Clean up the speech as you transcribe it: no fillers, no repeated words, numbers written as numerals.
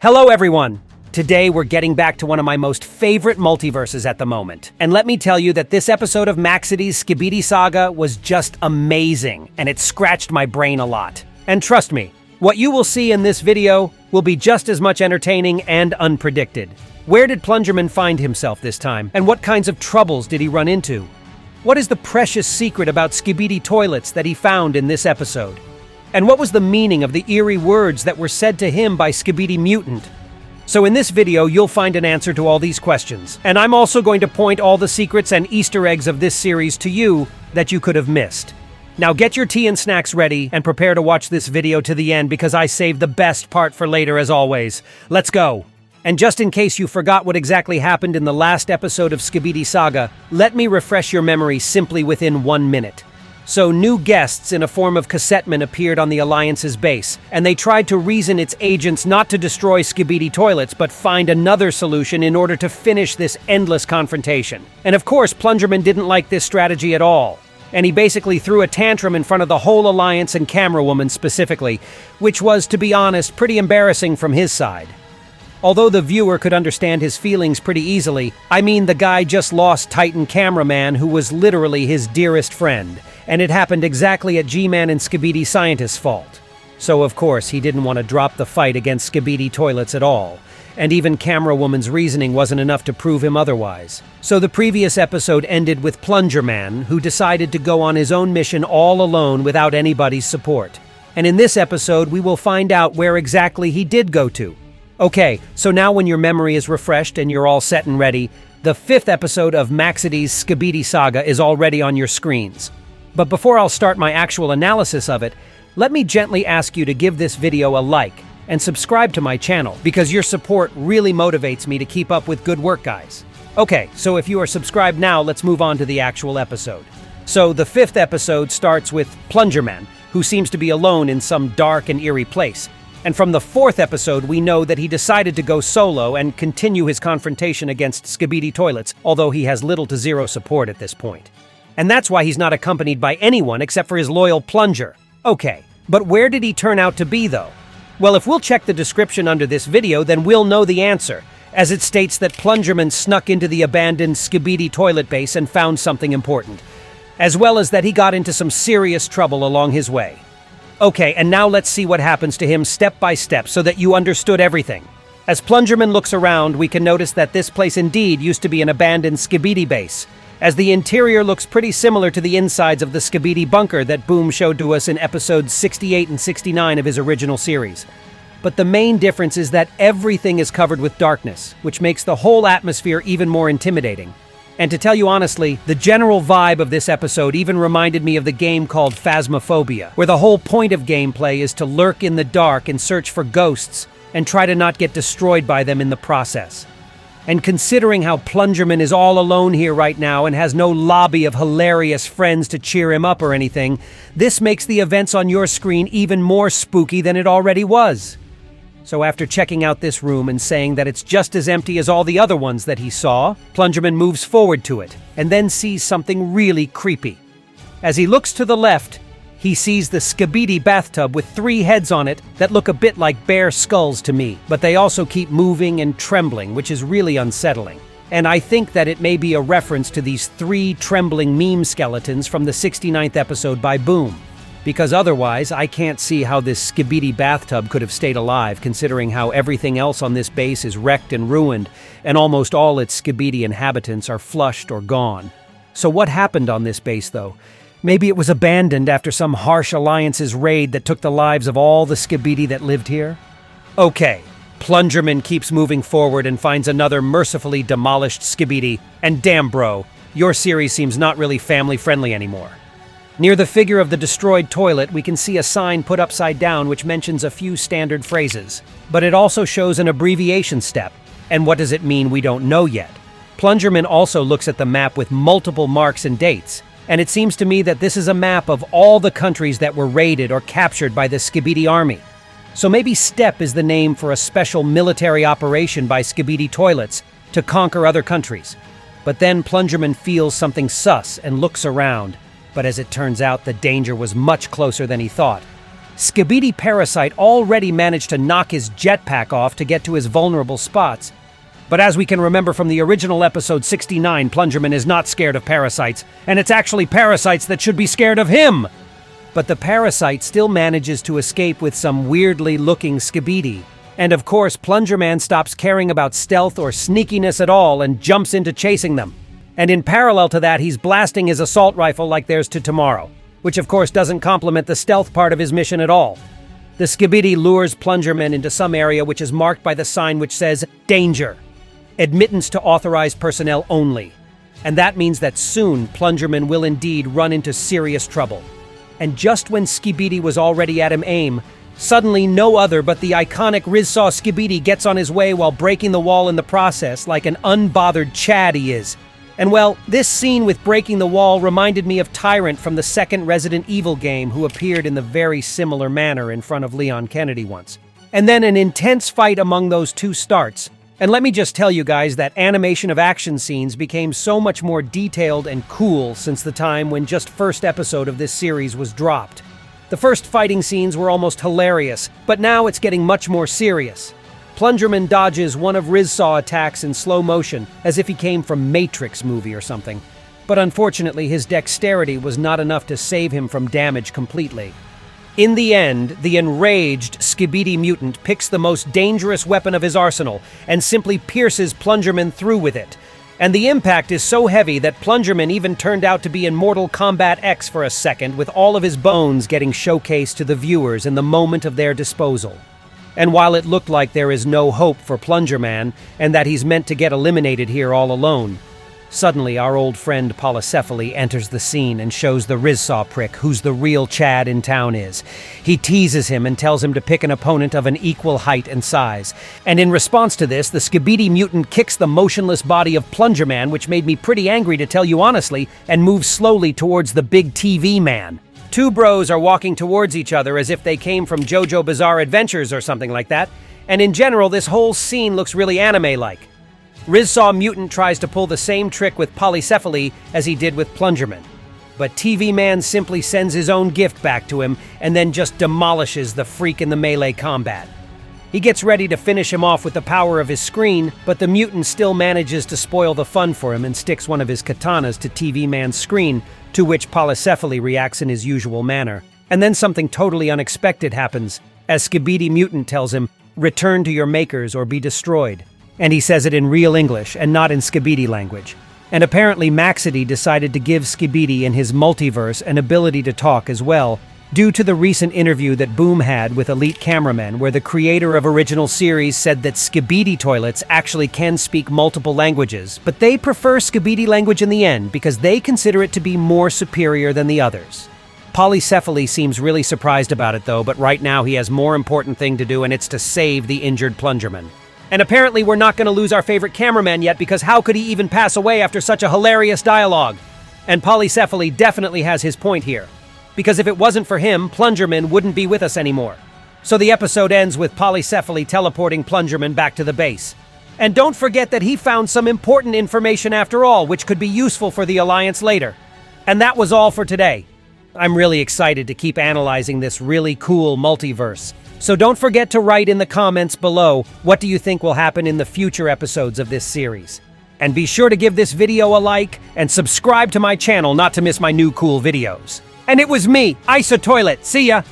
Hello everyone! Today we're getting back to one of my most favorite multiverses at the moment. And let me tell you that this episode of Maxidy's Skibidi Saga was just amazing, and it scratched my brain a lot. And trust me, what you will see in this video will be just as much entertaining and unpredicted. Where did Plungerman find himself this time, and what kinds of troubles did he run into? What is the precious secret about Skibidi toilets that he found in this episode? And what was the meaning of the eerie words that were said to him by Skibidi Mutant? So in this video, you'll find an answer to all these questions. And I'm also going to point all the secrets and Easter eggs of this series to you that you could have missed. Now get your tea and snacks ready and prepare to watch this video to the end because I saved the best part for later as always. Let's go! And just in case you forgot what exactly happened in the last episode of Skibidi Saga, let me refresh your memory simply within 1 minute. So new guests in a form of cassettemen appeared on the Alliance's base, and they tried to reason its agents not to destroy Skibidi toilets, but find another solution in order to finish this endless confrontation. And of course, Plungerman didn't like this strategy at all, and he basically threw a tantrum in front of the whole Alliance and camerawoman specifically, which was, to be honest, pretty embarrassing from his side. Although the viewer could understand his feelings pretty easily, I mean the guy just lost Titan cameraman who was literally his dearest friend, and it happened exactly at G-Man and Skibidi Scientist's fault. So of course he didn't want to drop the fight against Skibidi toilets at all, and even camerawoman's reasoning wasn't enough to prove him otherwise. So the previous episode ended with Plungerman, who decided to go on his own mission all alone without anybody's support. And in this episode we will find out where exactly he did go to. Okay, so now when your memory is refreshed and you're all set and ready, the 5th episode of Maxidy's Skibidi Saga is already on your screens. But before I'll start my actual analysis of it, let me gently ask you to give this video a like and subscribe to my channel, because your support really motivates me to keep up with good work, guys. Okay, so if you are subscribed now, let's move on to the actual episode. So the 5th episode starts with Plungerman, who seems to be alone in some dark and eerie place. And from the 4th episode, we know that he decided to go solo and continue his confrontation against Skibidi toilets, although he has little to zero support at this point. And that's why he's not accompanied by anyone except for his loyal plunger. Okay, but where did he turn out to be, though? Well, if we'll check the description under this video, then we'll know the answer, as it states that Plungerman snuck into the abandoned Skibidi toilet base and found something important, as well as that he got into some serious trouble along his way. Okay, and now let's see what happens to him step by step so that you understood everything. As Plungerman looks around, we can notice that this place indeed used to be an abandoned Skibidi base, as the interior looks pretty similar to the insides of the Skibidi bunker that Boom showed to us in episodes 68 and 69 of his original series. But the main difference is that everything is covered with darkness, which makes the whole atmosphere even more intimidating. And to tell you honestly, the general vibe of this episode even reminded me of the game called Phasmophobia, where the whole point of gameplay is to lurk in the dark and search for ghosts and try to not get destroyed by them in the process. And considering how Plungerman is all alone here right now and has no lobby of hilarious friends to cheer him up or anything, this makes the events on your screen even more spooky than it already was. So after checking out this room and saying that it's just as empty as all the other ones that he saw, Plungerman moves forward to it and then sees something really creepy. As he looks to the left, he sees the Skibidi bathtub with 3 heads on it that look a bit like bear skulls to me, but they also keep moving and trembling, which is really unsettling. And I think that it may be a reference to these 3 trembling meme skeletons from the 69th episode by Boom. Because otherwise, I can't see how this Skibidi bathtub could have stayed alive, considering how everything else on this base is wrecked and ruined, and almost all its Skibidi inhabitants are flushed or gone. So what happened on this base, though? Maybe it was abandoned after some harsh Alliance's raid that took the lives of all the Skibidi that lived here? Okay, Plungerman keeps moving forward and finds another mercifully demolished Skibidi, and damn bro, your series seems not really family-friendly anymore. Near the figure of the destroyed toilet, we can see a sign put upside down which mentions a few standard phrases. But it also shows an abbreviation step, and what does it mean we don't know yet. Plungerman also looks at the map with multiple marks and dates, and it seems to me that this is a map of all the countries that were raided or captured by the Skibidi army. So maybe STEP is the name for a special military operation by Skibidi toilets to conquer other countries. But then Plungerman feels something sus and looks around. But as it turns out, the danger was much closer than he thought. Skibidi Parasite already managed to knock his jetpack off to get to his vulnerable spots. But as we can remember from the original episode 69, Plungerman is not scared of parasites, and it's actually parasites that should be scared of him! But the parasite still manages to escape with some weirdly looking Skibidi. And of course, Plungerman stops caring about stealth or sneakiness at all and jumps into chasing them. And in parallel to that, he's blasting his assault rifle like there's to tomorrow, which of course doesn't complement the stealth part of his mission at all. The Skibidi lures Plungerman into some area which is marked by the sign which says, "Danger. Admittance to authorized personnel only." And that means that soon, Plungerman will indeed run into serious trouble. And just when Skibidi was already at him aim, suddenly no other but the iconic Rizzsaw Skibidi gets on his way while breaking the wall in the process like an unbothered Chad he is. And well, this scene with breaking the wall reminded me of Tyrant from the second Resident Evil game, who appeared in the very similar manner in front of Leon Kennedy once. And then an intense fight among those two starts. And let me just tell you guys that animation of action scenes became so much more detailed and cool since the time when just first episode of this series was dropped. The first fighting scenes were almost hilarious, but now it's getting much more serious. Plungerman dodges one of Rizzsaw attacks in slow motion, as if he came from Matrix movie or something. But unfortunately, his dexterity was not enough to save him from damage completely. In the end, the enraged Skibidi mutant picks the most dangerous weapon of his arsenal and simply pierces Plungerman through with it. And the impact is so heavy that Plungerman even turned out to be in Mortal Kombat X for a second, with all of his bones getting showcased to the viewers in the moment of their disposal. And while it looked like there is no hope for Plungerman and that he's meant to get eliminated here all alone, suddenly our old friend Polycephaly enters the scene and shows the Rizzsaw prick who's the real Chad in town is. He teases him and tells him to pick an opponent of an equal height and size. And in response to this, the Skibidi mutant kicks the motionless body of Plungerman, which made me pretty angry to tell you honestly, and moves slowly towards the big TV man. Two bros are walking towards each other as if they came from JoJo Bizarre Adventures or something like that, and in general this whole scene looks really anime-like. Rizzsaw Mutant tries to pull the same trick with Polycephaly as he did with Plungerman. But TV Man simply sends his own gift back to him and then just demolishes the freak in the melee combat. He gets ready to finish him off with the power of his screen, but the mutant still manages to spoil the fun for him and sticks one of his katanas to TV Man's screen, to which Polycephaly reacts in his usual manner. And then something totally unexpected happens, as Skibidi Mutant tells him, "Return to your makers or be destroyed." And he says it in real English and not in Skibidi language. And apparently Maxity decided to give Skibidi in his multiverse an ability to talk as well, due to the recent interview that Boom had with Elite Cameraman, where the creator of original series said that Skibidi toilets actually can speak multiple languages, but they prefer Skibidi language in the end because they consider it to be more superior than the others. Polycephaly seems really surprised about it though, but right now he has more important thing to do, and it's to save the injured Plungerman. And apparently we're not going to lose our favorite cameraman yet, because how could he even pass away after such a hilarious dialogue? And Polycephaly definitely has his point here, because if it wasn't for him, Plungerman wouldn't be with us anymore. So the episode ends with Polycephaly teleporting Plungerman back to the base. And don't forget that he found some important information after all, which could be useful for the Alliance later. And that was all for today. I'm really excited to keep analyzing this really cool multiverse. So don't forget to write in the comments below, what do you think will happen in the future episodes of this series? And be sure to give this video a like and subscribe to my channel not to miss my new cool videos. And it was me, Isa Toilet. See ya!